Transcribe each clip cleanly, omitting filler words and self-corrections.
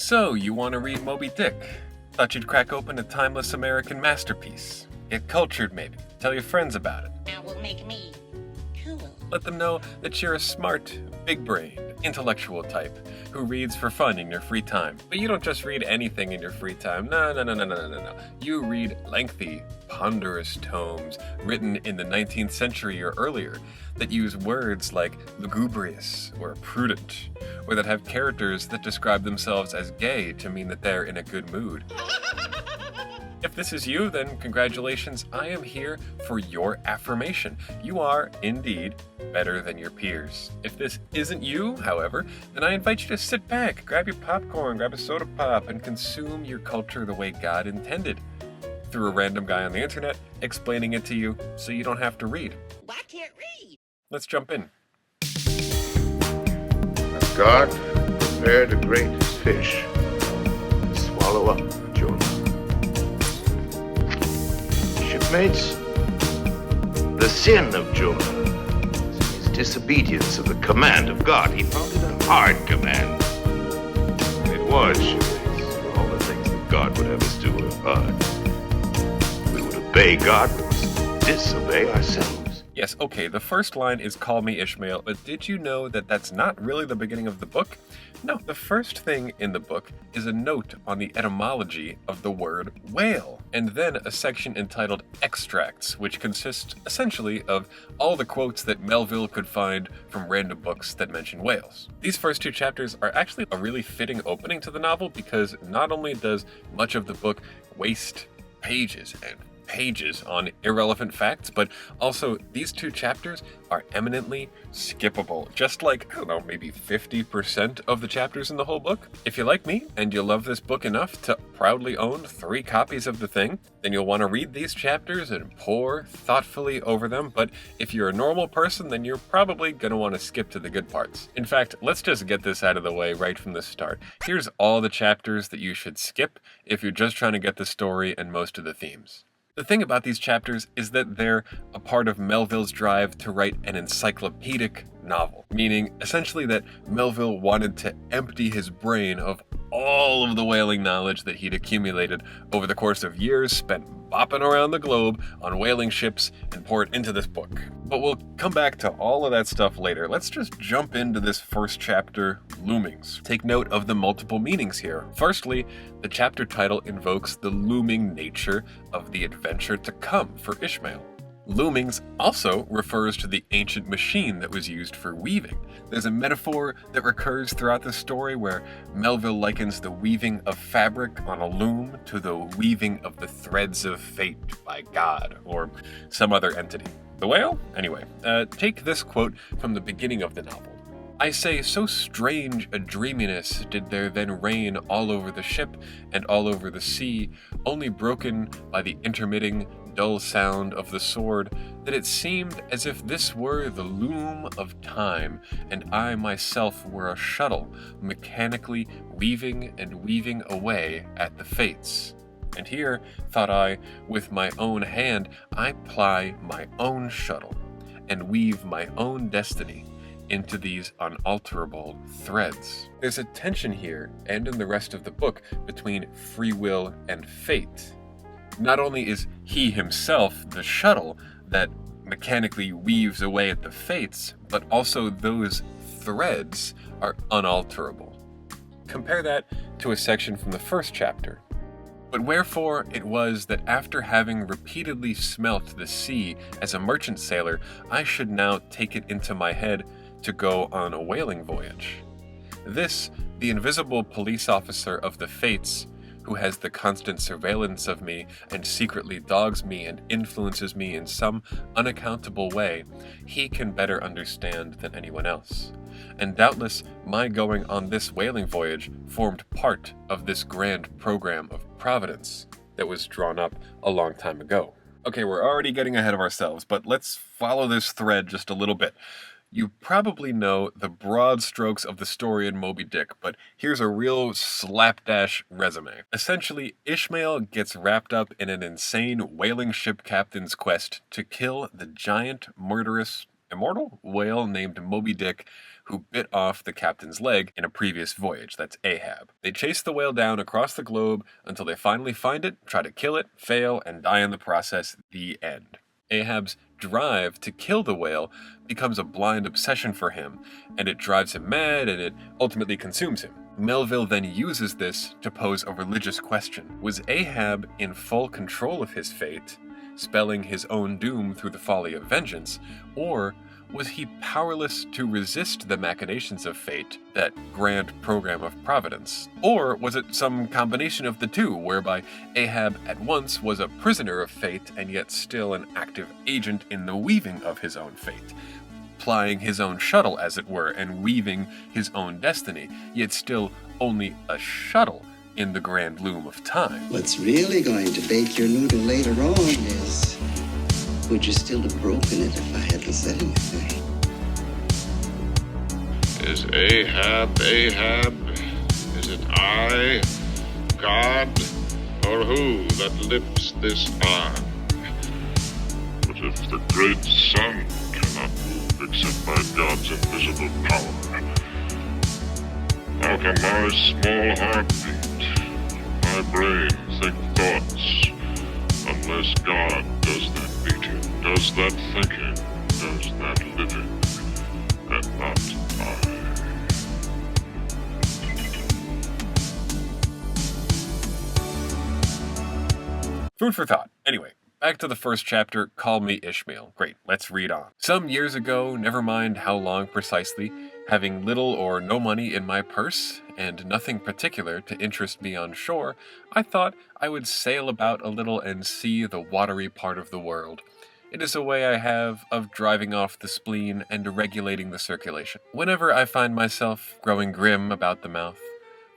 So, you want to read Moby-Dick? Thought you'd crack open a timeless American masterpiece. Get cultured, maybe. Tell your friends about it. That will make me cool. Let them know that you're a smart, big-brained, intellectual type who reads for fun in your free time. But you don't just read anything in your free time. No. You read lengthy, ponderous tomes written in the 19th century or earlier that use words like lugubrious or prudent, or that have characters that describe themselves as gay to mean that they're in a good mood. If this is you, then congratulations, I am here for your affirmation. You are, indeed, better than your peers. If this isn't you, however, then I invite you to sit back, grab your popcorn, grab a soda pop, and consume your culture the way God intended, through a random guy on the internet explaining it to you so you don't have to read. I can't read. Let's jump in. God prepared a great fish to swallow up Jonah. Shipmates, the sin of Jonah is his disobedience of the command of God. He found it a hard command. It was, shipmates, all the things that God would have us do are hard. We would obey God, we must disobey ourselves. Yes, okay, the first line is "Call me Ishmael," but did you know that that's not really the beginning of the book? No, the first thing in the book is a note on the etymology of the word whale, and then a section entitled Extracts, which consists essentially of all the quotes that Melville could find from random books that mention whales. These first two chapters are actually a really fitting opening to the novel because not only does much of the book waste pages and pages on irrelevant facts, but also these two chapters are eminently skippable. Just like, I don't know, maybe 50% of the chapters in the whole book. If you like me and you love this book enough to proudly own 3 copies of the thing, then you'll want to read these chapters and pore thoughtfully over them. But if you're a normal person, then you're probably going to want to skip to the good parts. In fact, let's just get this out of the way right from the start. Here's all the chapters that you should skip if you're just trying to get the story and most of the themes. The thing about these chapters is that they're a part of Melville's drive to write an encyclopedic novel, meaning essentially that Melville wanted to empty his brain of all of the whaling knowledge that he'd accumulated over the course of years spent bopping around the globe on whaling ships and pour it into this book. But we'll come back to all of that stuff later. Let's just jump into this first chapter, Loomings. Take note of the multiple meanings here. Firstly, the chapter title invokes the looming nature of the adventure to come for Ishmael. Loomings also refers to the ancient machine that was used for weaving. There's a metaphor that recurs throughout the story where Melville likens the weaving of fabric on a loom to the weaving of the threads of fate by God or some other entity. The whale? Anyway, take this quote from the beginning of the novel. I say, so strange a dreaminess did there then reign all over the ship and all over the sea, only broken by the intermitting dull sound of the sword, that it seemed as if this were the loom of time, and I myself were a shuttle, mechanically weaving and weaving away at the fates. And here, thought I, with my own hand I ply my own shuttle, and weave my own destiny into these unalterable threads. There's a tension here, and in the rest of the book, between free will and fate. Not only is he himself the shuttle that mechanically weaves away at the fates, but also those threads are unalterable. Compare that to a section from the first chapter. But wherefore it was that after having repeatedly smelt the sea as a merchant sailor, I should now take it into my head to go on a whaling voyage. This, the invisible police officer of the fates, who has the constant surveillance of me and secretly dogs me and influences me in some unaccountable way, he can better understand than anyone else. And doubtless my going on this whaling voyage formed part of this grand program of providence that was drawn up a long time ago. Okay, we're already getting ahead of ourselves, but let's follow this thread just a little bit. You probably know the broad strokes of the story in Moby-Dick, but here's a real slapdash resume. Essentially, Ishmael gets wrapped up in an insane whaling ship captain's quest to kill the giant, murderous, immortal whale named Moby-Dick, who bit off the captain's leg in a previous voyage. That's Ahab. They chase the whale down across the globe until they finally find it, try to kill it, fail, and die in the process. The end. Ahab's drive to kill the whale becomes a blind obsession for him, and it drives him mad, and it ultimately consumes him. Melville then uses this to pose a religious question. Was Ahab in full control of his fate, spelling his own doom through the folly of vengeance, or was he powerless to resist the machinations of fate, that grand program of providence? Or was it some combination of the two, whereby Ahab at once was a prisoner of fate and yet still an active agent in the weaving of his own fate, plying his own shuttle, as it were, and weaving his own destiny, yet still only a shuttle in the grand loom of time? What's really going to bake your noodle later on is, would you still have broken it if I hadn't said anything? Is Ahab Ahab? Is it I, God, or who that lifts this arm? But if the great sun cannot move except by God's invisible power, how can my small heart beat, my brain think thoughts, unless God does that beating, does that thinking, does that living, and not I? Food for thought. Anyway, back to the first chapter, Call Me Ishmael. Great, let's read on. Some years ago, never mind how long precisely, having little or no money in my purse, and nothing particular to interest me on shore, I thought I would sail about a little and see the watery part of the world. It is a way I have of driving off the spleen and regulating the circulation. Whenever I find myself growing grim about the mouth,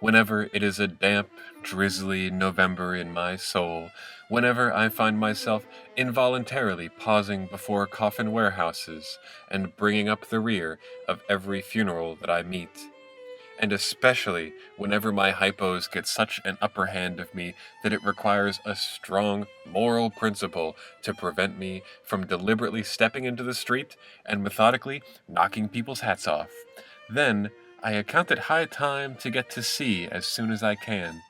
whenever it is a damp, drizzly November in my soul, whenever I find myself involuntarily pausing before coffin warehouses and bringing up the rear of every funeral that I meet, and especially whenever my hypos get such an upper hand of me that it requires a strong moral principle to prevent me from deliberately stepping into the street and methodically knocking people's hats off, then I account it high time to get to sea as soon as I can.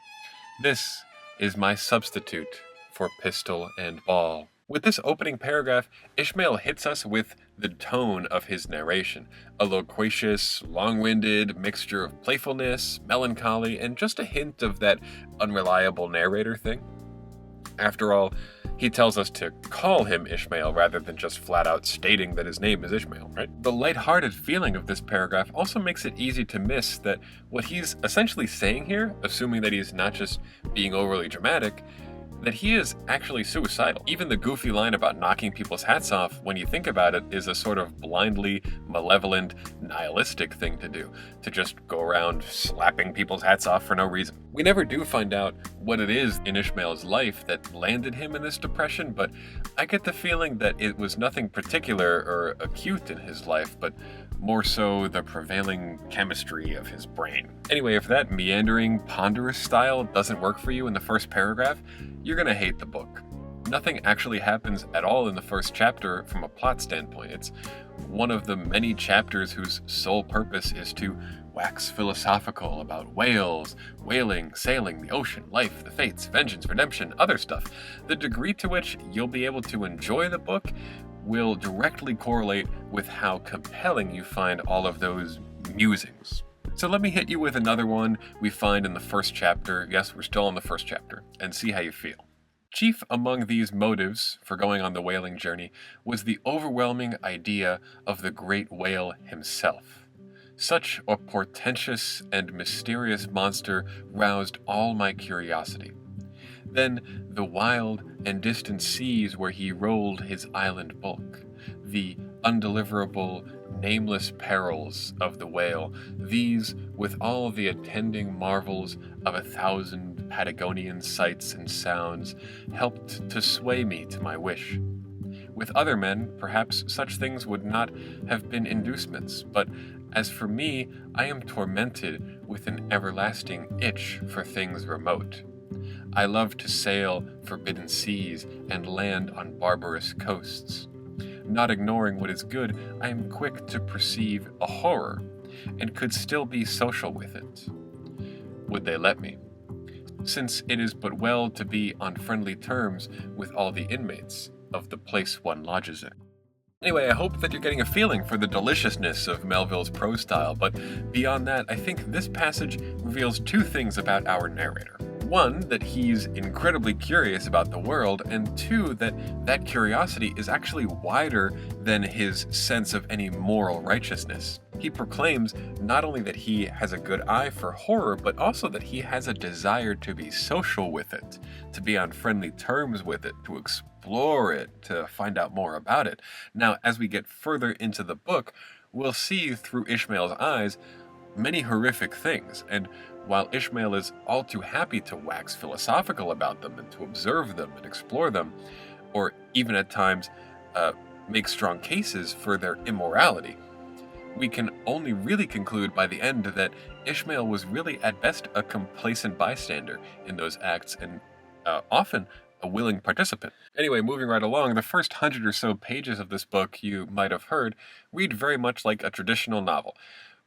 This is my substitute for pistol and ball. With this opening paragraph, Ishmael hits us with the tone of his narration, a loquacious, long-winded mixture of playfulness, melancholy, and just a hint of that unreliable narrator thing. After all, he tells us to call him Ishmael rather than just flat out stating that his name is Ishmael, right? The lighthearted feeling of this paragraph also makes it easy to miss that what he's essentially saying here, assuming that he's not just being overly dramatic, that he is actually suicidal. Even the goofy line about knocking people's hats off, when you think about it, is a sort of blindly malevolent, nihilistic thing to do, to just go around slapping people's hats off for no reason. We never do find out what it is in Ishmael's life that landed him in this depression, but I get the feeling that it was nothing particular or acute in his life, but more so the prevailing chemistry of his brain. Anyway, if that meandering, ponderous style doesn't work for you in the first paragraph, you're gonna hate the book. Nothing actually happens at all in the first chapter from a plot standpoint. It's one of the many chapters whose sole purpose is to wax philosophical about whales, whaling, sailing, the ocean, life, the fates, vengeance, redemption, other stuff. The degree to which you'll be able to enjoy the book will directly correlate with how compelling you find all of those musings. So let me hit you with another one we find in the first chapter. Yes, we're still in the first chapter, and see how you feel. Chief among these motives for going on the whaling journey was the overwhelming idea of the great whale himself. Such a portentous and mysterious monster roused all my curiosity. Then the wild and distant seas where he rolled his island bulk, the undeliverable, nameless perils of the whale, these, with all the attending marvels of 1,000 Patagonian sights and sounds, helped to sway me to my wish. With other men, perhaps such things would not have been inducements, but as for me, I am tormented with an everlasting itch for things remote. I love to sail forbidden seas and land on barbarous coasts. Not ignoring what is good, I am quick to perceive a horror, and could still be social with it. Would they let me? Since it is but well to be on friendly terms with all the inmates of the place one lodges in. Anyway, I hope that you're getting a feeling for the deliciousness of Melville's prose style, but beyond that, I think this passage reveals two things about our narrator. One, that he's incredibly curious about the world, and two, that curiosity is actually wider than his sense of any moral righteousness. He proclaims not only that he has a good eye for horror, but also that he has a desire to be social with it, to be on friendly terms with it, to explore it, to find out more about it. Now, as we get further into the book, we'll see through Ishmael's eyes many horrific things, and while Ishmael is all too happy to wax philosophical about them and to observe them and explore them, or even at times make strong cases for their immorality, we can only really conclude by the end that Ishmael was really at best a complacent bystander in those acts and often a willing participant. Anyway, moving right along, the first 100 or so pages of this book, you might have heard, read very much like a traditional novel.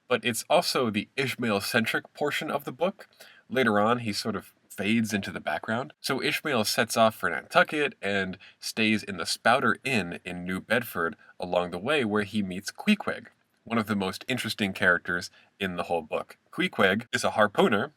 But it's also the Ishmael-centric portion of the book. Later on, he sort of fades into the background. So Ishmael sets off for Nantucket and stays in the Spouter Inn in New Bedford along the way, where he meets Queequeg, one of the most interesting characters in the whole book. Queequeg is a harpooner,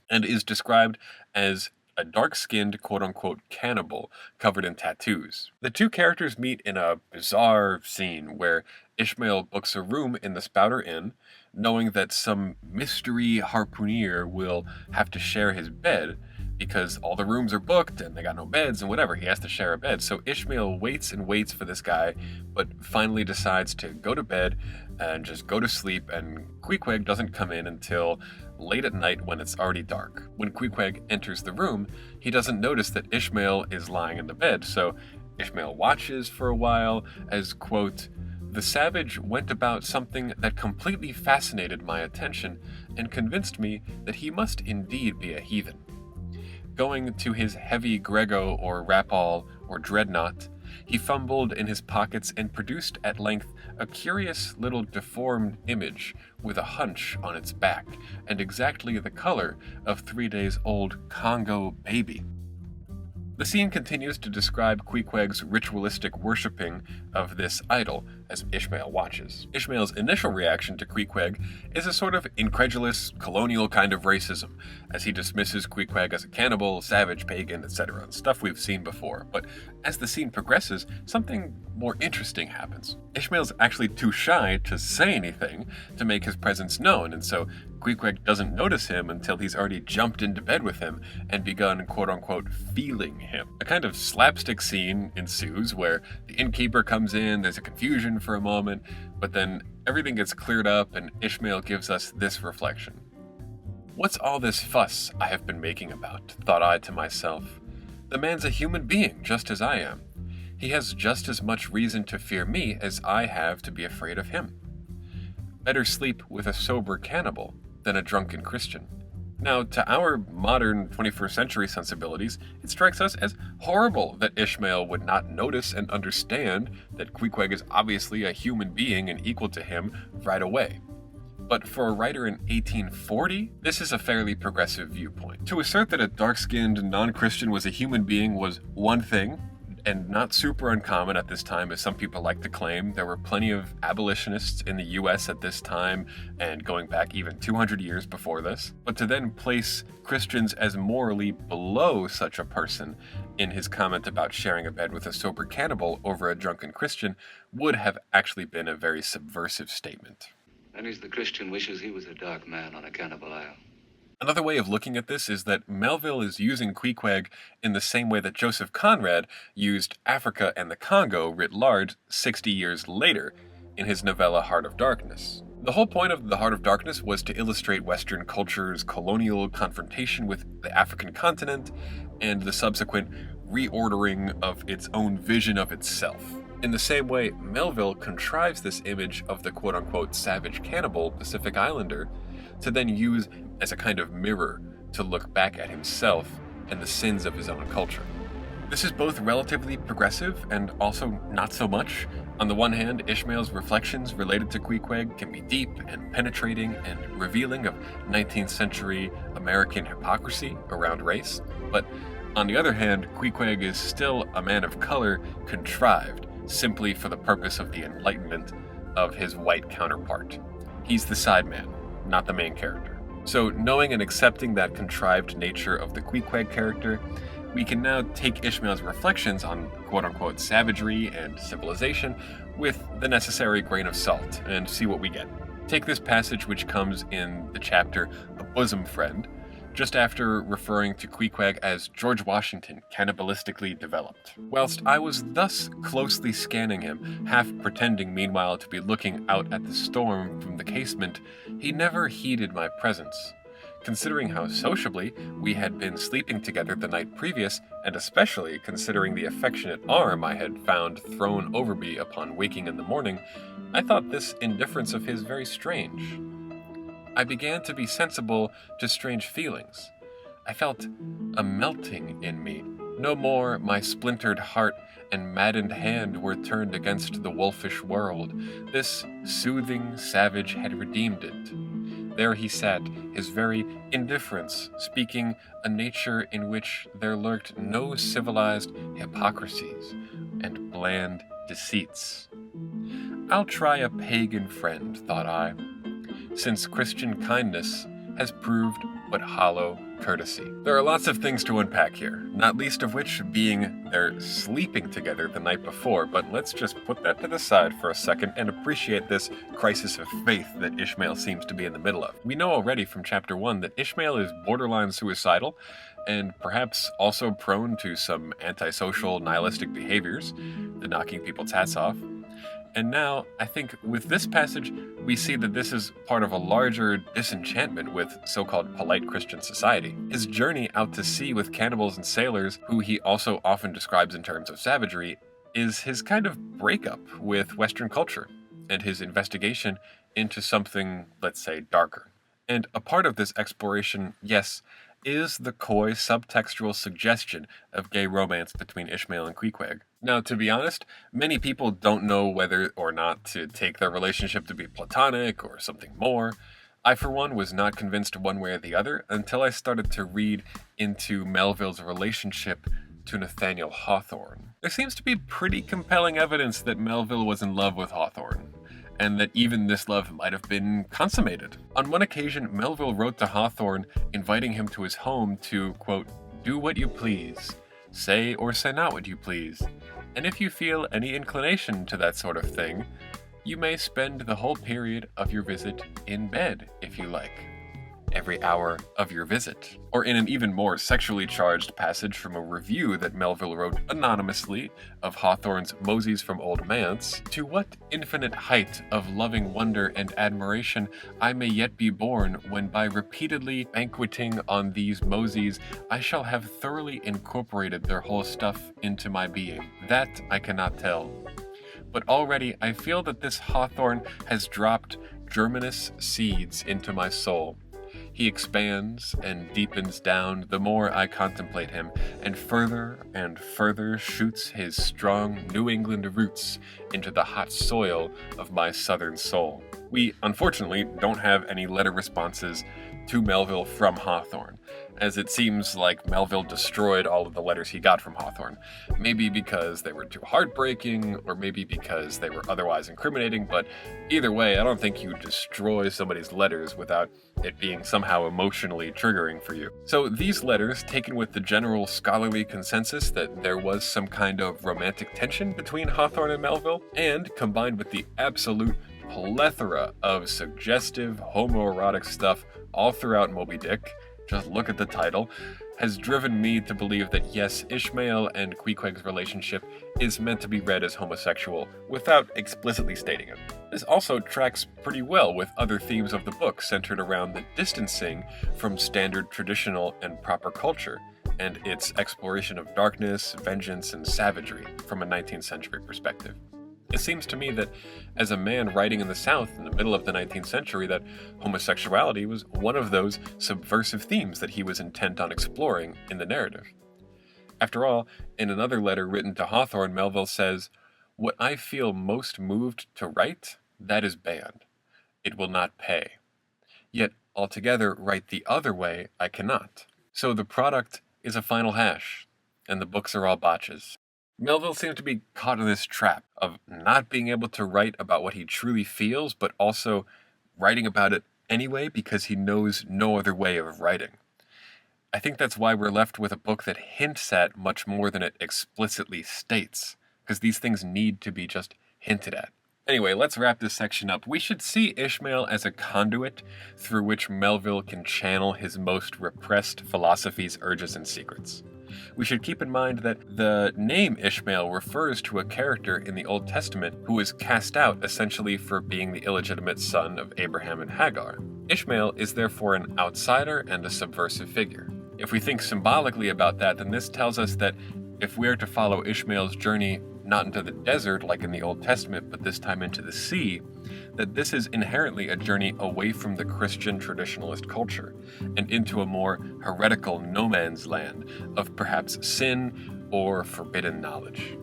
and is described as a dark-skinned, quote-unquote, cannibal covered in tattoos. The two characters meet in a bizarre scene where Ishmael books a room in the Spouter Inn, knowing that some mystery harpooner will have to share his bed because all the rooms are booked and they got no beds and whatever. He has to share a bed. So Ishmael waits and waits for this guy, but finally decides to go to bed and just go to sleep, and Queequeg doesn't come in until late at night when it's already dark. When Queequeg enters the room, he doesn't notice that Ishmael is lying in the bed, so Ishmael watches for a while as, quote, "The savage went about something that completely fascinated my attention and convinced me that he must indeed be a heathen. Going to his heavy grego or rapal or dreadnought, he fumbled in his pockets and produced at length a curious little deformed image with a hunch on its back and exactly the color of 3 days old Congo baby." The scene continues to describe Queequeg's ritualistic worshipping of this idol as Ishmael watches. Ishmael's initial reaction to Queequeg is a sort of incredulous, colonial kind of racism, as he dismisses Queequeg as a cannibal, savage, pagan, etc., stuff we've seen before. But as the scene progresses, something more interesting happens. Ishmael's actually too shy to say anything to make his presence known, and so Queequeg doesn't notice him until he's already jumped into bed with him and begun, quote-unquote, feeling him. A kind of slapstick scene ensues where the innkeeper comes in, there's a confusion for a moment, but then everything gets cleared up and Ishmael gives us this reflection. "What's all this fuss I have been making about?" thought I to myself. "The man's a human being, just as I am. He has just as much reason to fear me as I have to be afraid of him. Better sleep with a sober cannibal than a drunken Christian." Now, to our modern 21st century sensibilities, it strikes us as horrible that Ishmael would not notice and understand that Queequeg is obviously a human being and equal to him right away. But for a writer in 1840, this is a fairly progressive viewpoint. To assert that a dark-skinned non-Christian was a human being was one thing, and not super uncommon at this time, as some people like to claim. There were plenty of abolitionists in the US at this time, and going back even 200 years before this. But to then place Christians as morally below such a person in his comment about sharing a bed with a sober cannibal over a drunken Christian would have actually been a very subversive statement. That is, the Christian wishes he was a dark man on a cannibal isle. Another way of looking at this is that Melville is using Queequeg in the same way that Joseph Conrad used Africa and the Congo writ large 60 years later in his novella Heart of Darkness. The whole point of The Heart of Darkness was to illustrate Western culture's colonial confrontation with the African continent and the subsequent reordering of its own vision of itself. In the same way, Melville contrives this image of the quote-unquote savage cannibal Pacific Islander to then use as a kind of mirror to look back at himself and the sins of his own culture. This is both relatively progressive and also not so much. On the one hand, Ishmael's reflections related to Queequeg can be deep and penetrating and revealing of 19th century American hypocrisy around race, but on the other hand, Queequeg is still a man of color contrived simply for the purpose of the enlightenment of his white counterpart. He's the sideman, not the main character. So knowing and accepting that contrived nature of the Queequeg character, we can now take Ishmael's reflections on quote-unquote savagery and civilization with the necessary grain of salt and see what we get. Take this passage which comes in the chapter A Bosom Friend, just after referring to Queequeg as George Washington cannibalistically developed. Whilst I was thus closely scanning him, half pretending meanwhile to be looking out at the storm from the casement, he never heeded my presence. Considering how sociably we had been sleeping together the night previous, and especially considering the affectionate arm I had found thrown over me upon waking in the morning, I thought this indifference of his very strange. I began to be sensible to strange feelings. I felt a melting in me. No more my splintered heart and maddened hand were turned against the wolfish world. This soothing savage had redeemed it. There he sat, his very indifference speaking a nature in which there lurked no civilized hypocrisies and bland deceits. I'll try a pagan friend, thought I, since Christian kindness has proved but hollow courtesy. There are lots of things to unpack here, not least of which being they're sleeping together the night before, but let's just put that to the side for a second and appreciate this crisis of faith that Ishmael seems to be in the middle of. We know already from chapter 1 that Ishmael is borderline suicidal and perhaps also prone to some antisocial nihilistic behaviors, the knocking people's hats off. And now, I think with this passage, we see that this is part of a larger disenchantment with so-called polite Christian society. His journey out to sea with cannibals and sailors, who he also often describes in terms of savagery, is his kind of breakup with Western culture, and his investigation into something, let's say, darker. And a part of this exploration, yes, is the coy subtextual suggestion of gay romance between Ishmael and Queequeg. Now, to be honest, many people don't know whether or not to take their relationship to be platonic or something more. I, for one, was not convinced one way or the other until I started to read into Melville's relationship to Nathaniel Hawthorne. There seems to be pretty compelling evidence that Melville was in love with Hawthorne, and that even this love might have been consummated. On one occasion, Melville wrote to Hawthorne, inviting him to his home to, quote, "do what you please, say or say not what you please, and if you feel any inclination to that sort of thing, you may spend the whole period of your visit in bed, if you like, every hour of your visit." Or in an even more sexually charged passage from a review that Melville wrote anonymously of Hawthorne's Mosies from Old Manse, "To what infinite height of loving wonder and admiration I may yet be born when by repeatedly banqueting on these Mosies I shall have thoroughly incorporated their whole stuff into my being. That I cannot tell. But already I feel that this Hawthorne has dropped germinous seeds into my soul. He expands and deepens down the more I contemplate him, and further shoots his strong New England roots into the hot soil of my southern soul." We, unfortunately, don't have any letter responses to Melville from Hawthorne, as it seems like Melville destroyed all of the letters he got from Hawthorne. Maybe because they were too heartbreaking, or maybe because they were otherwise incriminating, but either way, I don't think you destroy somebody's letters without it being somehow emotionally triggering for you. So these letters, taken with the general scholarly consensus that there was some kind of romantic tension between Hawthorne and Melville, and combined with the absolute plethora of suggestive homoerotic stuff all throughout Moby-Dick, just look at the title, has driven me to believe that yes, Ishmael and Queequeg's relationship is meant to be read as homosexual without explicitly stating it. This also tracks pretty well with other themes of the book centered around the distancing from standard traditional and proper culture, and its exploration of darkness, vengeance, and savagery from a 19th century perspective. It seems to me that as a man writing in the South in the middle of the 19th century, that homosexuality was one of those subversive themes that he was intent on exploring in the narrative. After all, in another letter written to Hawthorne, Melville says, "What I feel most moved to write, that is banned. It will not pay. Yet altogether write the other way I cannot." So the product is a final hash, and the books are all botches. Melville seems to be caught in this trap of not being able to write about what he truly feels, but also writing about it anyway because he knows no other way of writing. I think that's why we're left with a book that hints at much more than it explicitly states, because these things need to be just hinted at. Anyway, let's wrap this section up. We should see Ishmael as a conduit through which Melville can channel his most repressed philosophies, urges, and secrets. We should keep in mind that the name Ishmael refers to a character in the Old Testament who was cast out essentially for being the illegitimate son of Abraham and Hagar. Ishmael is therefore an outsider and a subversive figure. If we think symbolically about that, then this tells us that if we are to follow Ishmael's journey not into the desert like in the Old Testament, but this time into the sea, that this is inherently a journey away from the Christian traditionalist culture and into a more heretical no man's land of perhaps sin or forbidden knowledge.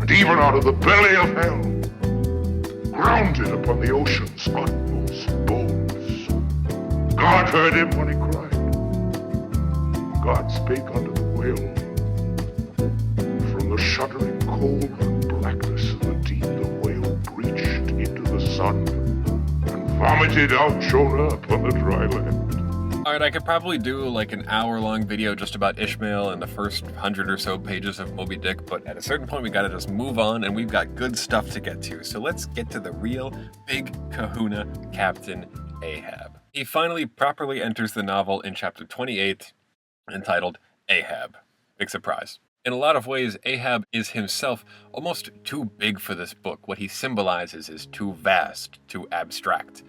And even out of the belly of hell, grounded upon the ocean's utmost bones, God heard him when he cried. God spake unto the whale. From the shuddering cold and blackness of the deep, the whale breached into the sun and vomited out Jonah upon the dry land. Alright, I could probably do like an hour-long video just about Ishmael and the first 100 or so pages of Moby-Dick, but at a certain point we gotta just move on, and we've got good stuff to get to. So let's get to the real big kahuna, Captain Ahab. He finally properly enters the novel in chapter 28, entitled Ahab. Big surprise. In a lot of ways, Ahab is himself almost too big for this book. What he symbolizes is too vast, too abstract.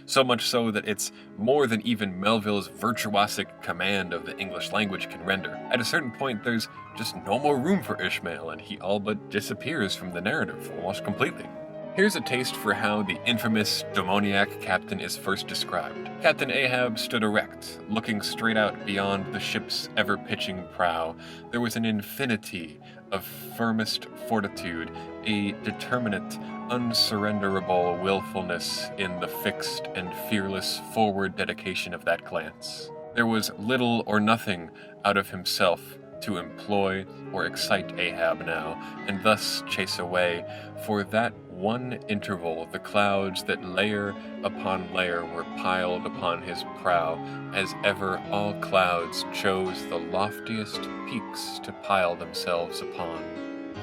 So much so that it's more than even Melville's virtuosic command of the English language can render. At a certain point, there's just no more room for Ishmael, and he all but disappears from the narrative almost completely. Here's a taste for how the infamous demoniac captain is first described. Captain Ahab stood erect, looking straight out beyond the ship's ever-pitching prow. There was an infinity of firmest fortitude, a determinate, unsurrenderable willfulness in the fixed and fearless forward dedication of that glance. There was little or nothing out of himself to employ or excite Ahab now, and thus chase away. For that one interval, the clouds that layer upon layer were piled upon his prow, as ever all clouds chose the loftiest peaks to pile themselves upon.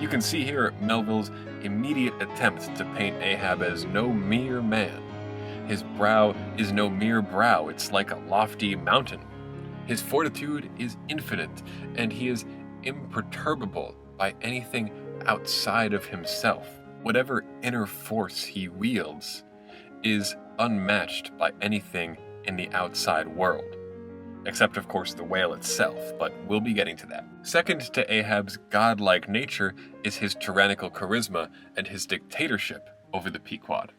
You can see here Melville's immediate attempt to paint Ahab as no mere man. His brow is no mere brow, it's like a lofty mountain. His fortitude is infinite, and he is imperturbable by anything outside of himself. Whatever inner force he wields is unmatched by anything in the outside world. Except, of course, the whale itself, but we'll be getting to that. Second to Ahab's godlike nature is his tyrannical charisma and his dictatorship over the Pequod.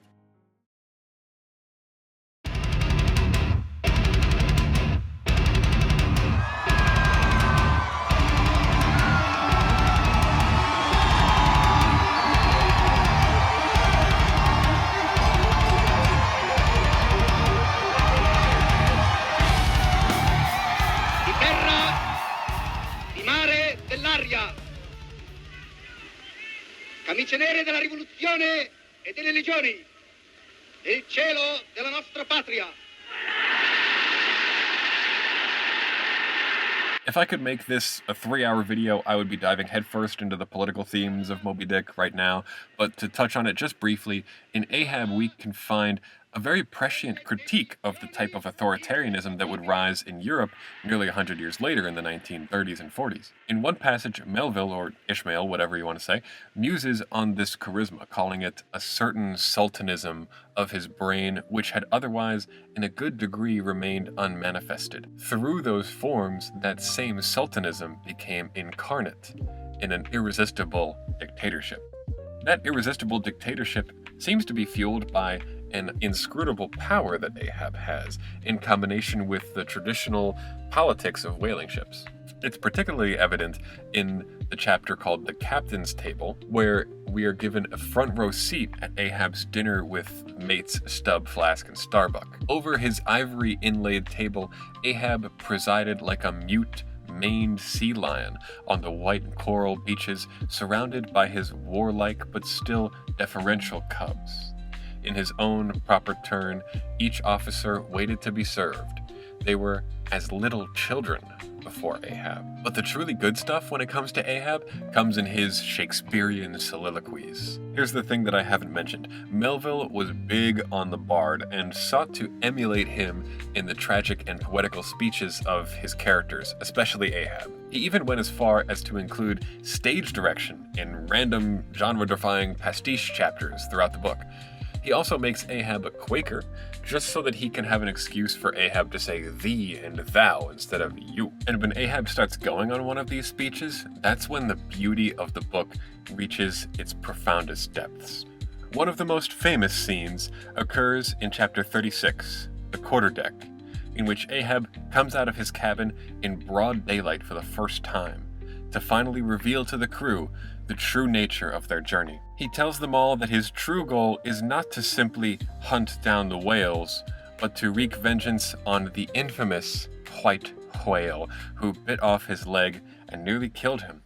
Camicie nere della rivoluzione e delle legioni, il cielo della nostra patria. If I could make this a 3-hour video, I would be diving headfirst into the political themes of Moby-Dick right now, but to touch on it just briefly, in Ahab we can find a very prescient critique of the type of authoritarianism that would rise in Europe nearly 100 years later in the 1930s and 40s. In one passage, Melville, or Ishmael, whatever you want to say, muses on this charisma, calling it a certain sultanism of his brain which had otherwise, in a good degree, remained unmanifested. Through those forms, that same sultanism became incarnate, in an irresistible dictatorship. That irresistible dictatorship seems to be fueled by an inscrutable power that Ahab has, in combination with the traditional politics of whaling ships. It's particularly evident in the chapter called The Captain's Table, where we are given a front row seat at Ahab's dinner with mates Stubb, Flask, and Starbuck. Over his ivory inlaid table, Ahab presided like a mute, maned sea lion on the white coral beaches, surrounded by his warlike but still deferential cubs. In his own proper turn, each officer waited to be served. They were as little children before Ahab. But the truly good stuff when it comes to Ahab comes in his Shakespearean soliloquies. Here's the thing that I haven't mentioned. Melville was big on the bard and sought to emulate him in the tragic and poetical speeches of his characters, especially Ahab. He even went as far as to include stage direction in random genre-defying pastiche chapters throughout the book. He also makes Ahab a Quaker, just so that he can have an excuse for Ahab to say thee and thou instead of you. And when Ahab starts going on one of these speeches, that's when the beauty of the book reaches its profoundest depths. One of the most famous scenes occurs in chapter 36, The Quarterdeck, in which Ahab comes out of his cabin in broad daylight for the first time, to finally reveal to the crew the true nature of their journey. He tells them all that his true goal is not to simply hunt down the whales, but to wreak vengeance on the infamous white whale who bit off his leg and nearly killed him,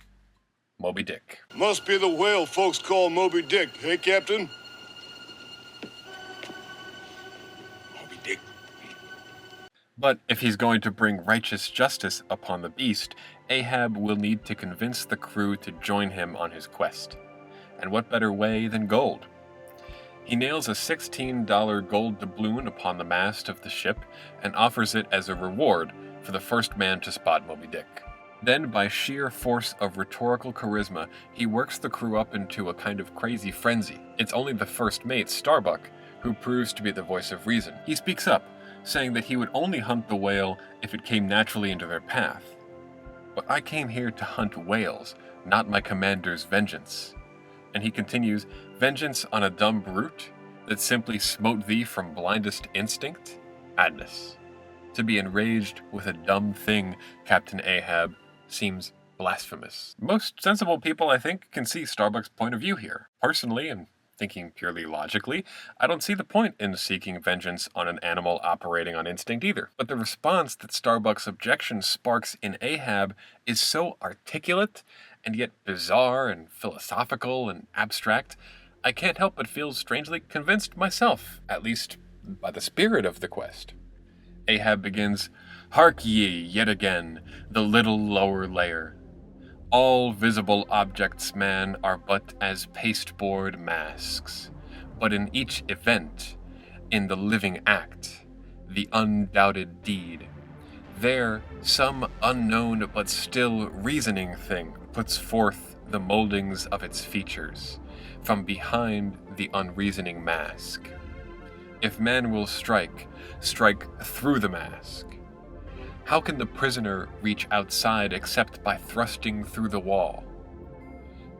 Moby-Dick. Must be the whale folks call Moby-Dick, hey, Captain? Moby-Dick. But if he's going to bring righteous justice upon the beast, Ahab will need to convince the crew to join him on his quest. And what better way than gold? He nails a $16 gold doubloon upon the mast of the ship and offers it as a reward for the first man to spot Moby-Dick. Then, by sheer force of rhetorical charisma, he works the crew up into a kind of crazy frenzy. It's only the first mate, Starbuck, who proves to be the voice of reason. He speaks up, saying that he would only hunt the whale if it came naturally into their path. But I came here to hunt whales, not my commander's vengeance. And he continues, vengeance on a dumb brute that simply smote thee from blindest instinct? Madness. To be enraged with a dumb thing, Captain Ahab, seems blasphemous. Most sensible people, I think, can see Starbuck's point of view here. Personally, and thinking purely logically, I don't see the point in seeking vengeance on an animal operating on instinct either. But the response that Starbuck's objection sparks in Ahab is so articulate and yet bizarre and philosophical and abstract, I can't help but feel strangely convinced myself, at least by the spirit of the quest. Ahab begins, "Hark ye, yet again, the little lower layer. All visible objects, man, are but as pasteboard masks. But in each event, in the living act, the undoubted deed, there some unknown but still reasoning thing puts forth the moldings of its features, from behind the unreasoning mask. If man will strike through the mask. How can the prisoner reach outside except by thrusting through the wall?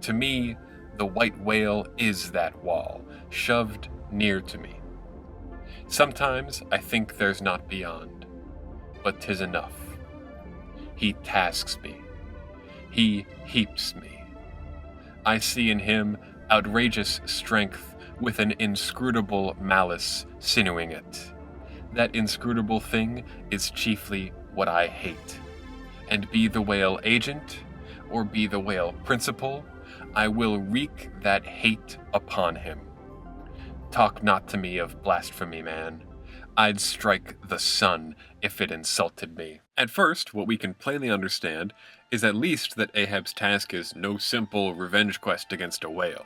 To me, the white whale is that wall, shoved near to me. Sometimes I think there's not beyond, but 'tis enough. He tasks me. He heaps me. I see in him outrageous strength with an inscrutable malice sinewing it. That inscrutable thing is chiefly what I hate. And be the whale agent, or be the whale principal, I will wreak that hate upon him. Talk not to me of blasphemy, man. I'd strike the sun if it insulted me." At first, what we can plainly understand is at least that Ahab's task is no simple revenge quest against a whale.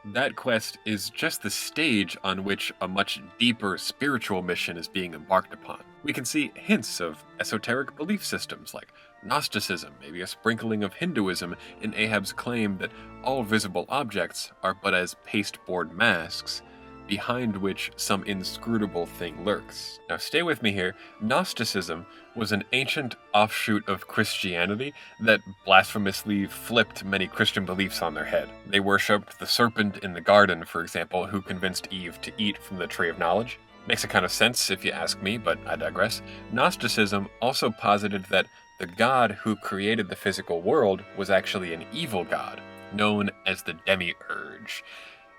That quest is just the stage on which a much deeper spiritual mission is being embarked upon. We can see hints of esoteric belief systems like Gnosticism, maybe a sprinkling of Hinduism in Ahab's claim that all visible objects are but as pasteboard masks, behind which some inscrutable thing lurks. Now stay with me here. Gnosticism was an ancient offshoot of Christianity that blasphemously flipped many Christian beliefs on their head. They worshipped the serpent in the garden, for example, who convinced Eve to eat from the tree of knowledge. Makes a kind of sense if you ask me, but I digress. Gnosticism also posited that the God who created the physical world was actually an evil god, known as the demiurge.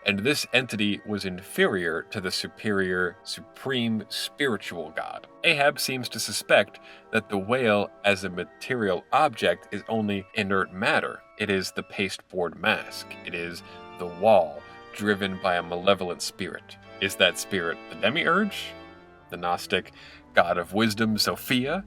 And this entity was inferior to the superior, supreme spiritual god. Ahab seems to suspect that the whale as a material object is only inert matter. It is the pasteboard mask. It is the wall, driven by a malevolent spirit. Is that spirit the demiurge? The Gnostic god of wisdom, Sophia,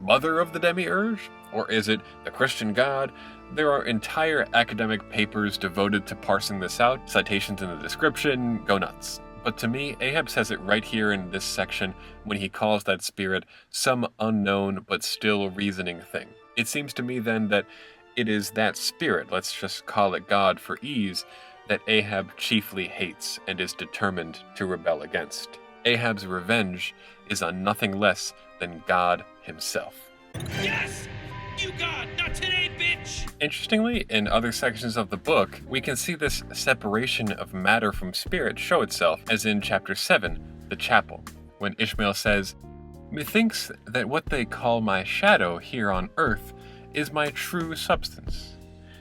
mother of the demiurge? Or is it the Christian god? There are entire academic papers devoted to parsing this out, citations in the description, go nuts. But to me, Ahab says it right here in this section when he calls that spirit some unknown but still reasoning thing. It seems to me then that it is that spirit, let's just call it God for ease, that Ahab chiefly hates and is determined to rebel against. Ahab's revenge is on nothing less than God himself. Yes! You God, not today, bitch! Interestingly, in other sections of the book, we can see this separation of matter from spirit show itself, as in chapter 7, The Chapel, when Ishmael says, "Methinks that what they call my shadow here on earth is my true substance.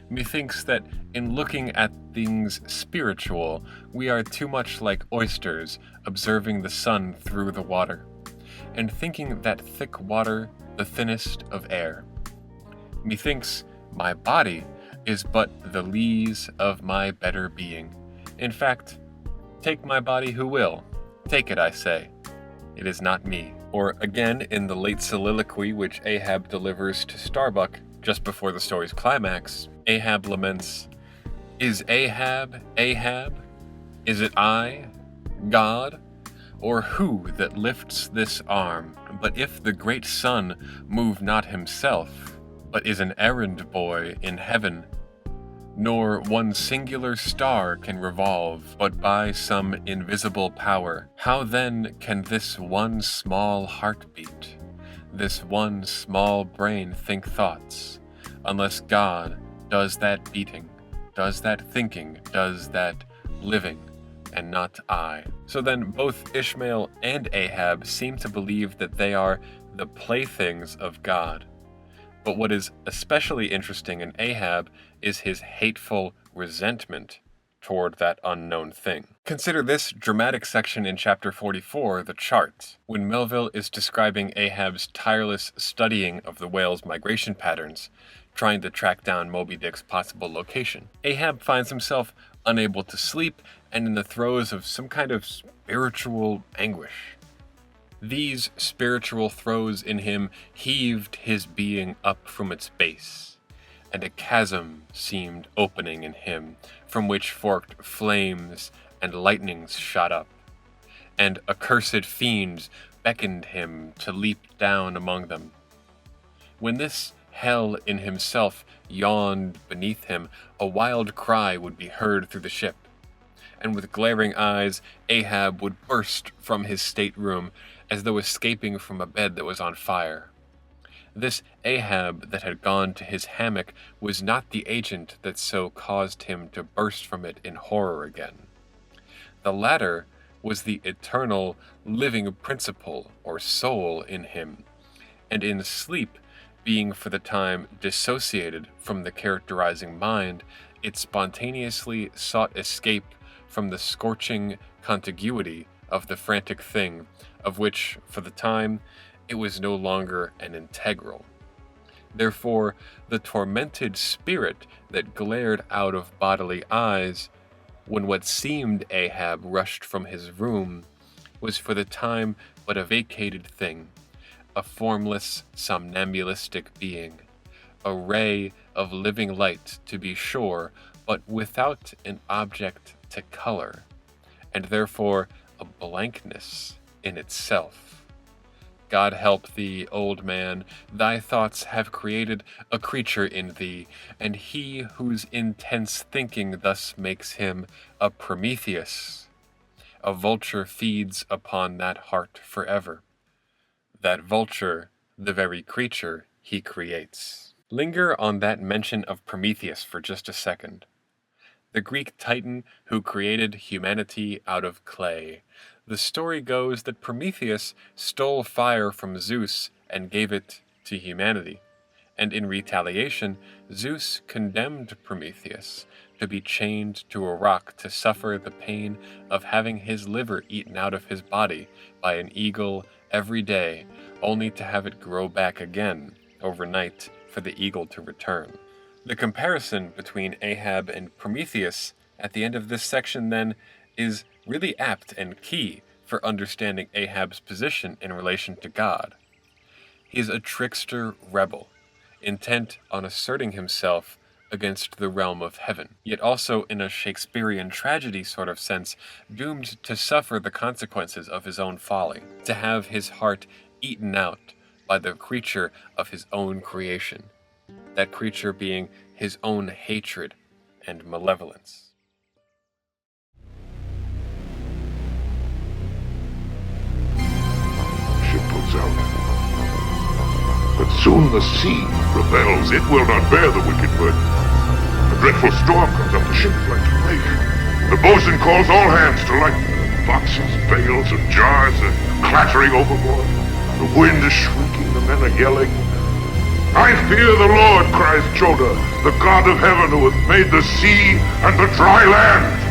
Methinks that in looking at things spiritual, we are too much like oysters observing the sun through the water, and thinking that thick water the thinnest of air. Methinks my body is but the lees of my better being. In fact, take my body who will. Take it, I say. It is not me." Or again, in the late soliloquy which Ahab delivers to Starbuck just before the story's climax, Ahab laments, "Is Ahab Ahab? Is it I, God? Or who that lifts this arm? But if the great sun move not himself, but is an errand boy in heaven, nor one singular star can revolve, but by some invisible power, how then can this one small heart beat, this one small brain think thoughts, unless God does that beating, does that thinking, does that living, and not I?" So then both Ishmael and Ahab seem to believe that they are the playthings of God. But what is especially interesting in Ahab is his hateful resentment toward that unknown thing. Consider this dramatic section in chapter 44, The Chart, when Melville is describing Ahab's tireless studying of the whale's migration patterns, trying to track down Moby-Dick's possible location. Ahab finds himself unable to sleep and in the throes of some kind of spiritual anguish. These spiritual throes in him heaved his being up from its base, and a chasm seemed opening in him, from which forked flames and lightnings shot up, and accursed fiends beckoned him to leap down among them. When this hell in himself yawned beneath him, a wild cry would be heard through the ship, and with glaring eyes Ahab would burst from his stateroom as though escaping from a bed that was on fire. This Ahab that had gone to his hammock was not the agent that so caused him to burst from it in horror again. The latter was the eternal, living principle or soul in him, and in sleep, being for the time dissociated from the characterizing mind, it spontaneously sought escape from the scorching contiguity of the frantic thing, of which, for the time, it was no longer an integral. Therefore, the tormented spirit that glared out of bodily eyes, when what seemed Ahab rushed from his room, was for the time but a vacated thing, a formless, somnambulistic being, a ray of living light, to be sure, but without an object to color, and therefore a blankness in itself. God help thee, old man, thy thoughts have created a creature in thee, and he whose intense thinking thus makes him a Prometheus, a vulture feeds upon that heart forever. That vulture, the very creature he creates. Linger on that mention of Prometheus for just a second. The Greek titan who created humanity out of clay. The story goes that Prometheus stole fire from Zeus and gave it to humanity. And in retaliation, Zeus condemned Prometheus to be chained to a rock to suffer the pain of having his liver eaten out of his body by an eagle every day, only to have it grow back again overnight for the eagle to return. The comparison between Ahab and Prometheus at the end of this section, then, is really apt and key for understanding Ahab's position in relation to God. He is a trickster rebel, intent on asserting himself against the realm of heaven, yet also in a Shakespearean tragedy sort of sense, doomed to suffer the consequences of his own folly, to have his heart eaten out by the creature of his own creation, that creature being his own hatred and malevolence. Ship puts out. But soon the sea rebels. It will not bear the wicked burden. A dreadful storm comes up the ship like a wave. The boatswain calls all hands to light. Boxes, bales, and jars are clattering overboard. The wind is shrieking, the men are yelling. I fear the Lord, cries Jonah, the God of heaven who hath made the sea and the dry land.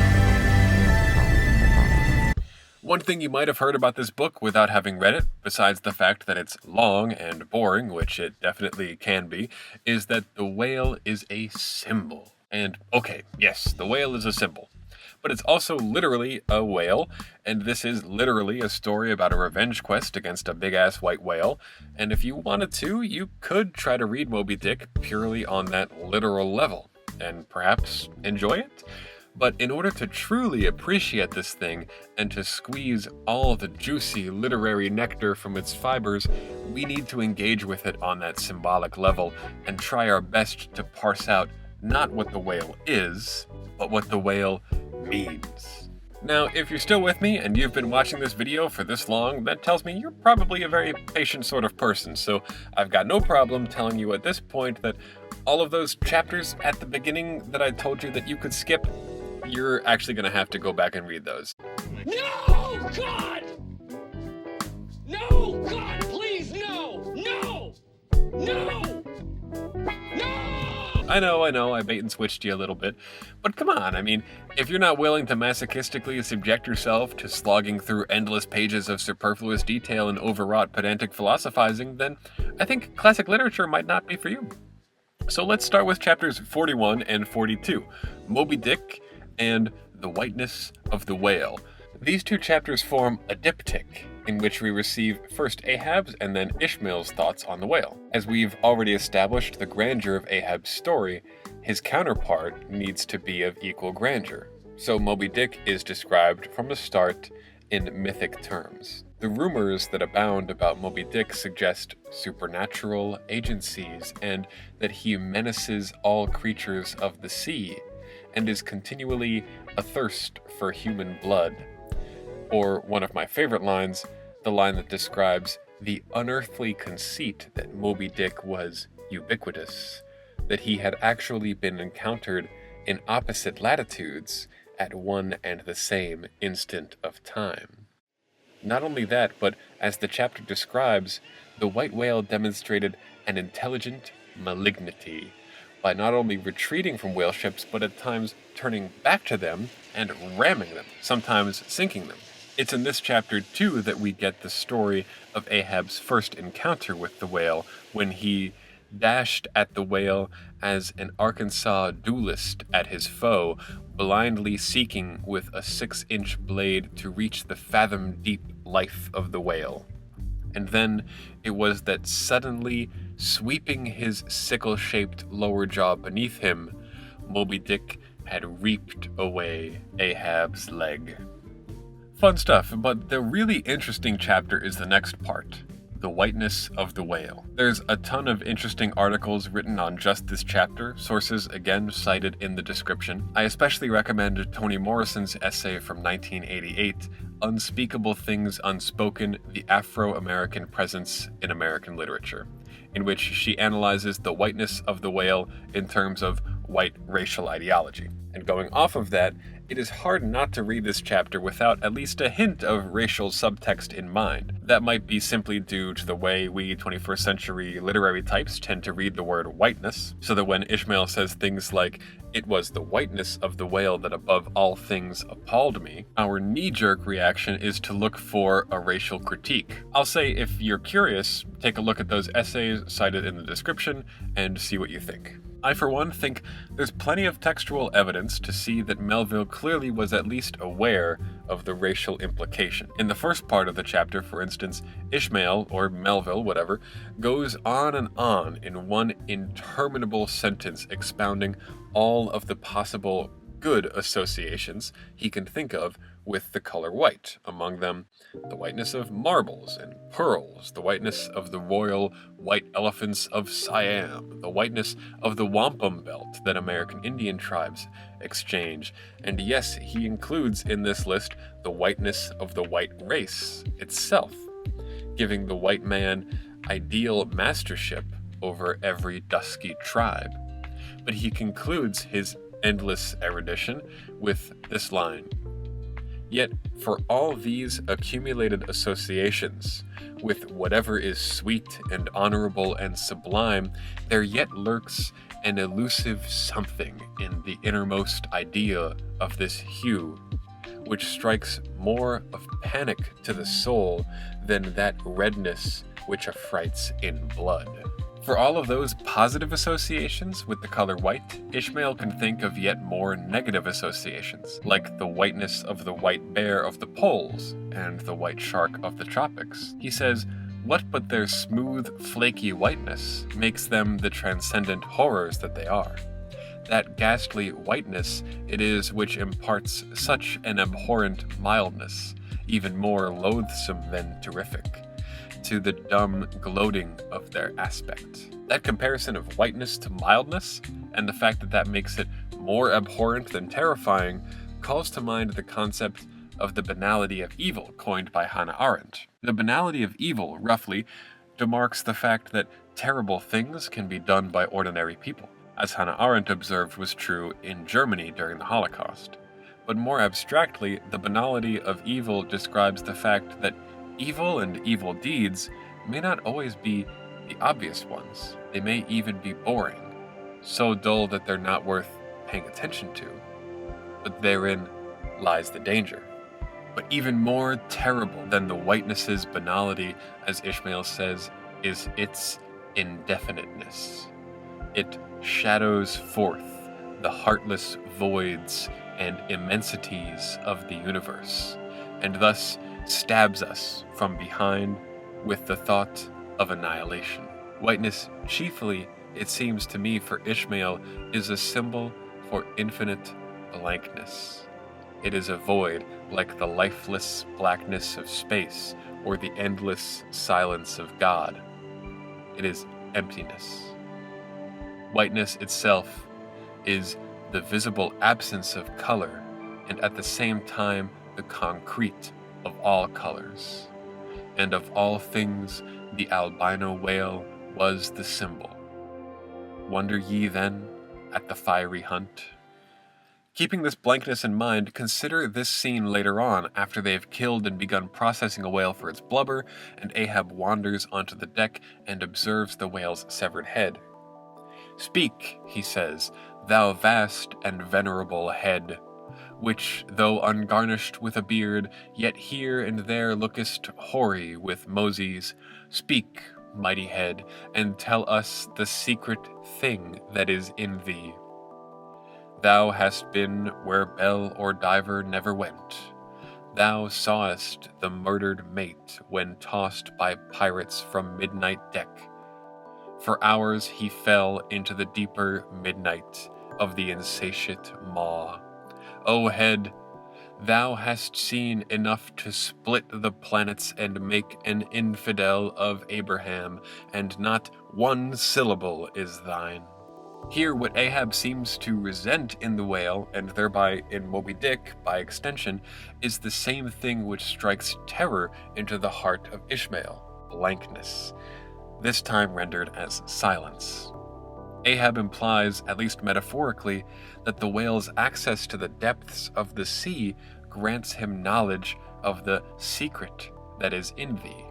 One thing you might have heard about this book without having read it, besides the fact that it's long and boring, which it definitely can be, is that the whale is a symbol. And, okay, yes, the whale is a symbol. But it's also literally a whale, and this is literally a story about a revenge quest against a big-ass white whale, and if you wanted to, you could try to read Moby-Dick purely on that literal level, and perhaps enjoy it. But in order to truly appreciate this thing, and to squeeze all the juicy literary nectar from its fibers, we need to engage with it on that symbolic level, and try our best to parse out not what the whale is, but what the whale means. Now, if you're still with me and you've been watching this video for this long, that tells me you're probably a very patient sort of person, so I've got no problem telling you at this point that all of those chapters at the beginning that I told you that you could skip, you're actually going to have to go back and read those. No, God! No, God, please, no! No! No! No! I know, I bait and switched you a little bit, but come on, I mean, if you're not willing to masochistically subject yourself to slogging through endless pages of superfluous detail and overwrought pedantic philosophizing, then I think classic literature might not be for you. So let's start with chapters 41 and 42, Moby-Dick and the Whiteness of the Whale. These two chapters form a diptych, in which we receive first Ahab's and then Ishmael's thoughts on the whale. As we've already established the grandeur of Ahab's story, his counterpart needs to be of equal grandeur. So Moby-Dick is described from the start in mythic terms. The rumors that abound about Moby-Dick suggest supernatural agencies and that he menaces all creatures of the sea and is continually athirst for human blood. Or one of my favorite lines, the line that describes the unearthly conceit that Moby-Dick was ubiquitous, that he had actually been encountered in opposite latitudes at one and the same instant of time. Not only that, but as the chapter describes, the white whale demonstrated an intelligent malignity by not only retreating from whale ships, but at times turning back to them and ramming them, sometimes sinking them. It's in this chapter, too, that we get the story of Ahab's first encounter with the whale, when he dashed at the whale as an Arkansas duelist at his foe, blindly seeking with a 6-inch blade to reach the fathom-deep life of the whale. And then it was that suddenly, sweeping his sickle-shaped lower jaw beneath him, Moby-Dick had reaped away Ahab's leg. Fun stuff, but the really interesting chapter is the next part, the whiteness of the whale. There's a ton of interesting articles written on just this chapter, sources again cited in the description. I especially recommend Toni Morrison's essay from 1988 Unspeakable Things Unspoken, the Afro-American Presence in American Literature, in which she analyzes the whiteness of the whale in terms of white racial ideology. And going off of that, it is hard not to read this chapter without at least a hint of racial subtext in mind. That might be simply due to the way we 21st century literary types tend to read the word whiteness, so that when Ishmael says things like, "It was the whiteness of the whale that above all things appalled me," our knee-jerk reaction is to look for a racial critique. I'll say, if you're curious, take a look at those essays cited in the description and see what you think. I, for one, think there's plenty of textual evidence to see that Melville clearly was at least aware of the racial implication. In the first part of the chapter, for instance, Ishmael, or Melville, whatever, goes on and on in one interminable sentence expounding all of the possible good associations he can think of with the color white, among them the whiteness of marbles and pearls, the whiteness of the royal white elephants of Siam, the whiteness of the wampum belt that American Indian tribes exchange, and yes, he includes in this list the whiteness of the white race itself, giving the white man ideal mastership over every dusky tribe. But he concludes his endless erudition with this line: "Yet for all these accumulated associations, with whatever is sweet and honorable and sublime, there yet lurks an elusive something in the innermost idea of this hue, which strikes more of panic to the soul than that redness which affrights in blood." For all of those positive associations with the color white, Ishmael can think of yet more negative associations, like the whiteness of the white bear of the poles and the white shark of the tropics. He says, "What but their smooth, flaky whiteness makes them the transcendent horrors that they are? That ghastly whiteness it is which imparts such an abhorrent mildness, even more loathsome than terrific, to the dumb gloating of their aspect." That comparison of whiteness to mildness, and the fact that that makes it more abhorrent than terrifying, calls to mind the concept of the banality of evil coined by Hannah Arendt. The banality of evil, roughly, demarks the fact that terrible things can be done by ordinary people, as Hannah Arendt observed was true in Germany during the Holocaust. But more abstractly, the banality of evil describes the fact that evil and evil deeds may not always be the obvious ones. They may even be boring, so dull that they're not worth paying attention to. But therein lies the danger. But even more terrible than the whiteness's banality, as Ishmael says, is its indefiniteness. It shadows forth the heartless voids and immensities of the universe, and thus stabs us from behind with the thought of annihilation. Whiteness, chiefly, it seems to me, for Ishmael, is a symbol for infinite blankness. It is a void like the lifeless blackness of space or the endless silence of God. It is emptiness. Whiteness itself is the visible absence of color, and at the same time the concrete of all colors. And of all things, the albino whale was the symbol. Wonder ye then at the fiery hunt? Keeping this blankness in mind, consider this scene later on after they have killed and begun processing a whale for its blubber, and Ahab wanders onto the deck and observes the whale's severed head. "Speak," he says, "thou vast and venerable head, which, though ungarnished with a beard, yet here and there lookest hoary with mosies. Speak, mighty head, and tell us the secret thing that is in thee. Thou hast been where bell or diver never went. Thou sawest the murdered mate when tossed by pirates from midnight deck. For hours he fell into the deeper midnight of the insatiate maw. O head, thou hast seen enough to split the planets and make an infidel of Abraham, and not one syllable is thine. Here, what Ahab seems to resent in the whale, and thereby in Moby-Dick by extension, is the same thing which strikes terror into the heart of Ishmael, blankness, this time rendered as silence. Ahab implies, at least metaphorically, that the whale's access to the depths of the sea grants him knowledge of the secret that is in thee.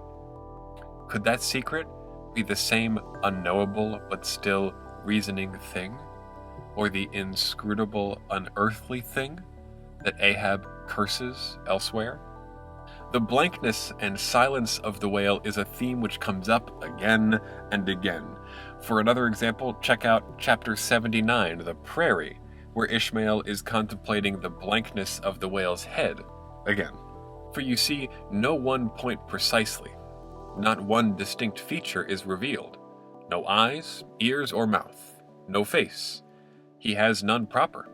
Could that secret be the same unknowable but still reasoning thing, or the inscrutable unearthly thing that Ahab curses elsewhere? The blankness and silence of the whale is a theme which comes up again and again. For another example, check out chapter 79, The Prairie, where Ishmael is contemplating the blankness of the whale's head again. For you see, no one point precisely, not one distinct feature is revealed. No eyes, ears, or mouth. No face. He has none proper.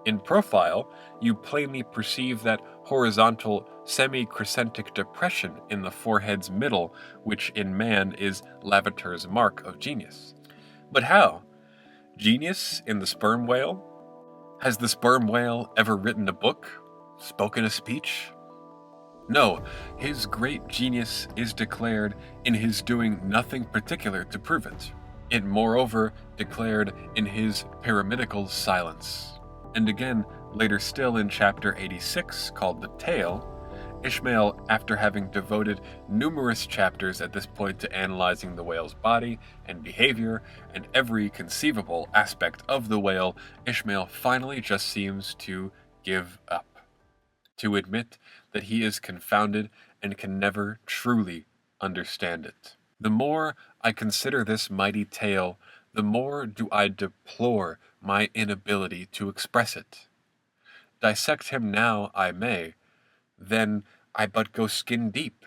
In profile, you plainly perceive that horizontal, semi-crescentic depression in the forehead's middle, which in man is Lavater's mark of genius. But how? Genius in the sperm whale? Has the sperm whale ever written a book? Spoken a speech? No, his great genius is declared in his doing nothing particular to prove it. It moreover declared in his pyramidical silence. And again, later still in chapter 86, called The Tale, Ishmael, after having devoted numerous chapters at this point to analyzing the whale's body and behavior and every conceivable aspect of the whale, Ishmael finally just seems to give up, to admit that he is confounded and can never truly understand it. The more I consider this mighty tale, the more do I deplore my inability to express it. Dissect him now I may, then I but go skin deep.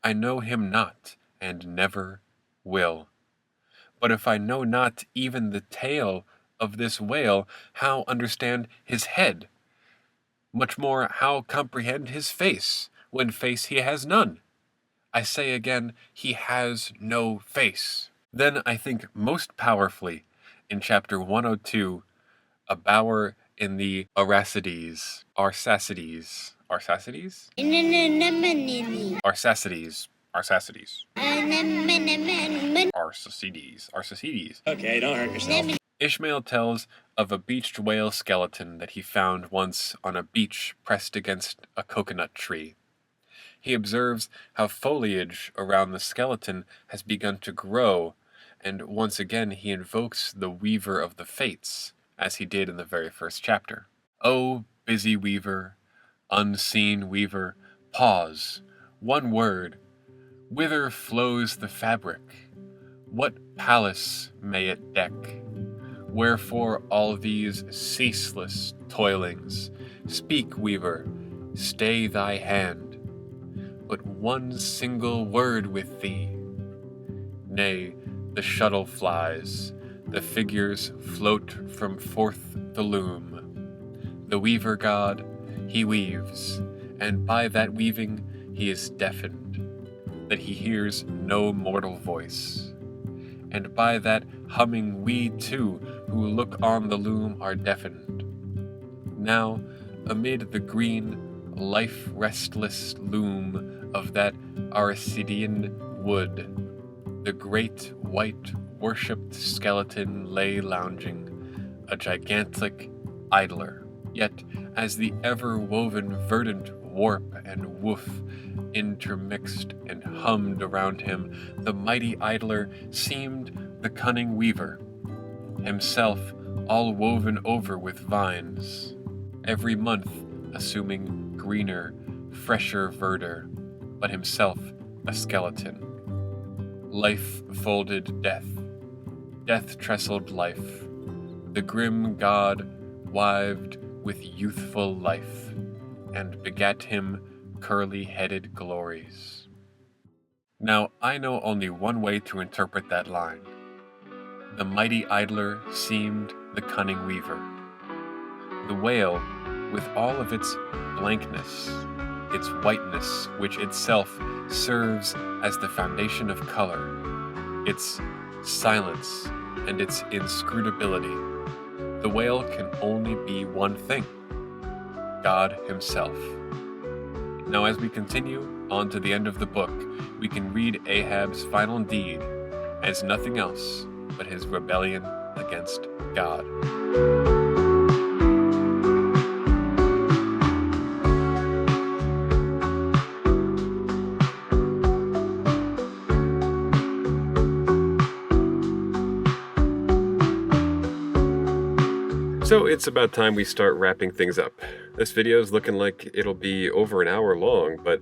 I know him not, and never will. But if I know not even the tail of this whale, how understand his head? Much more, how comprehend his face, when face he has none? I say again, he has no face. Then I think most powerfully in chapter 102, a bower in the Arsacides. Arsacides. Okay, don't hurt yourself. Ishmael tells of a beached whale skeleton that he found once on a beach pressed against a coconut tree. He observes how foliage around the skeleton has begun to grow, and once again he invokes the weaver of the fates, as he did in the very first chapter. O busy weaver, unseen weaver, pause, one word. Whither flows the fabric? What palace may it deck? Wherefore all these ceaseless toilings? Speak, weaver, stay thy hand. But one single word with thee. Nay, the shuttle flies, the figures float from forth the loom. The weaver god, he weaves, and by that weaving he is deafened, that he hears no mortal voice. And by that humming we too, who look on the loom, are deafened. Now, amid the green, life-restless loom of that Arsacidean wood, the great white worshipped skeleton lay lounging, a gigantic idler. Yet, as the ever-woven verdant warp and woof intermixed and hummed around him, the mighty idler seemed the cunning weaver, himself all woven over with vines, every month assuming greener, fresher verdure, but himself a skeleton. Life folded death, death trestled life, the grim god wived with youthful life, and begat him curly-headed glories. Now, I know only one way to interpret that line. The mighty idler seemed the cunning weaver. The whale, with all of its blankness, its whiteness, which itself serves as the foundation of color, its silence, and its inscrutability. The whale can only be one thing: God himself. Now, as we continue on to the end of the book, we can read Ahab's final deed as nothing else but his rebellion against God. So it's about time we start wrapping things up. This video is looking like it'll be over an hour long, but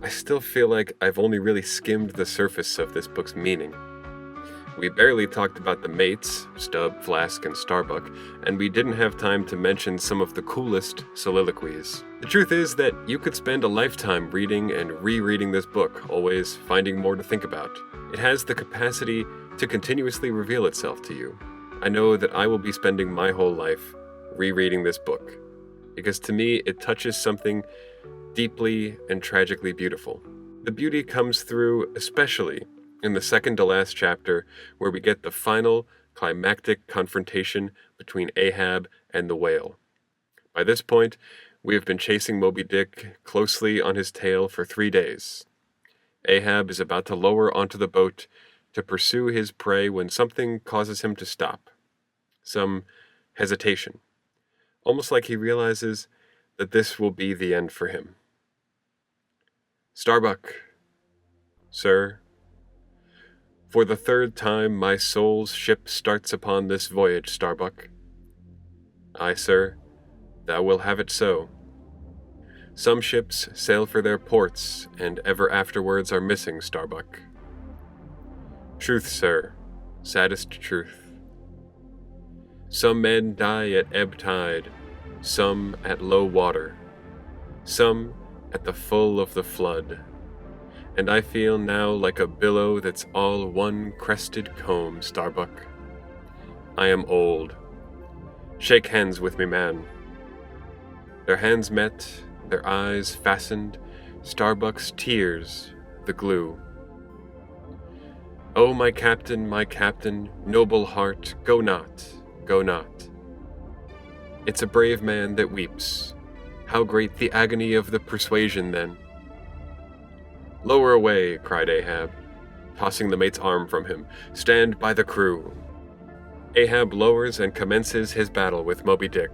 I still feel like I've only really skimmed the surface of this book's meaning. We barely talked about the mates, Stubb, Flask, and Starbuck, and we didn't have time to mention some of the coolest soliloquies. The truth is that you could spend a lifetime reading and rereading this book, always finding more to think about. It has the capacity to continuously reveal itself to you. I know that I will be spending my whole life rereading this book, because to me it touches something deeply and tragically beautiful. The beauty comes through especially in the second to last chapter, where we get the final climactic confrontation between Ahab and the whale. By this point, we have been chasing Moby-Dick closely on his tail for 3 days. Ahab is about to lower onto the boat to pursue his prey when something causes him to stop. Some hesitation. Almost like he realizes that this will be the end for him. Starbuck, sir, for the 3rd time my soul's ship starts upon this voyage, Starbuck. Aye, sir, thou will have it so. Some ships sail for their ports, and ever afterwards are missing, Starbuck. Truth, sir, saddest truth. Some men die at ebb tide, some at low water, some at the full of the flood, and I feel now like a billow that's all one crested comb, Starbuck. I am old. Shake hands with me, man. Their hands met, their eyes fastened, Starbuck's tears the glue. Oh, my captain, noble heart, go not. Go not. It's a brave man that weeps. How great the agony of the persuasion, then. Lower away, cried Ahab, tossing the mate's arm from him. Stand by the crew. Ahab lowers and commences his battle with Moby-Dick.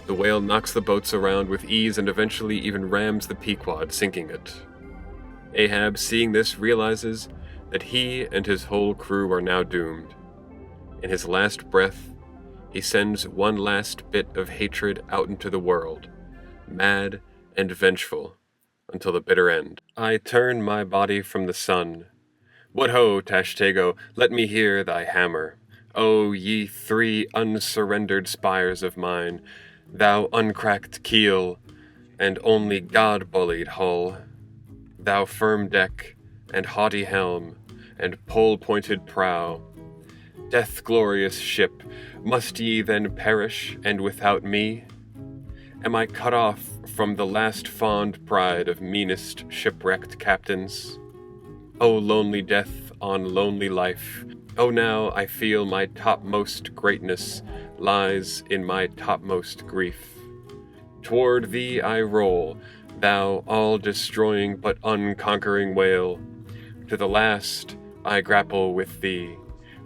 The whale knocks the boats around with ease and eventually even rams the Pequod, sinking it. Ahab, seeing this, realizes that he and his whole crew are now doomed. In his last breath, he sends one last bit of hatred out into the world, mad and vengeful, until the bitter end. I turn my body from the sun. What ho, Tashtego, let me hear thy hammer. O ye 3 unsurrendered spires of mine, thou uncracked keel, and only God-bullied hull, thou firm deck, and haughty helm, and pole-pointed prow, death-glorious ship, must ye then perish, and without me? Am I cut off from the last fond pride of meanest shipwrecked captains? O lonely death on lonely life, O now I feel my topmost greatness lies in my topmost grief. Toward thee I roll, thou all-destroying but unconquering whale. To the last I grapple with thee.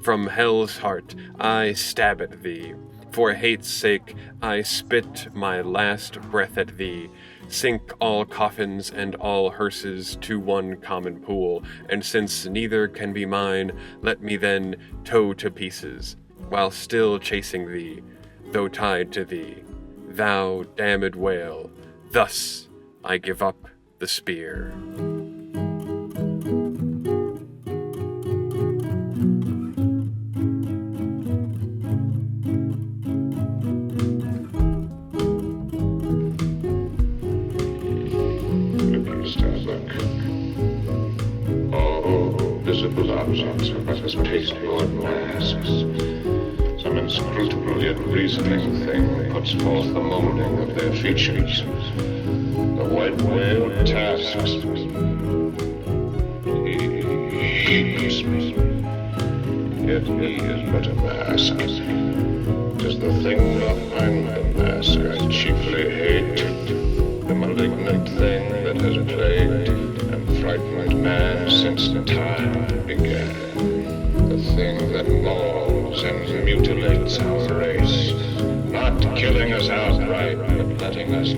From hell's heart I stab at thee. For hate's sake I spit my last breath at thee. Sink all coffins and all hearses to one common pool, and since neither can be mine, let me then tow to pieces, while still chasing thee, though tied to thee. Thou damned whale, thus I give up the spear. Visible objects are but as pasteboard masks. Some inscrutable yet reasoning thing puts forth the molding of their features. The white whale tasks me. He keeps me. yet he is but a mask. 'Tis the thing behind the mask I chiefly hate, the malignant thing that has plagued and frightened man since time began. The thing that mauls and mutilates our race, not killing us outright, but letting us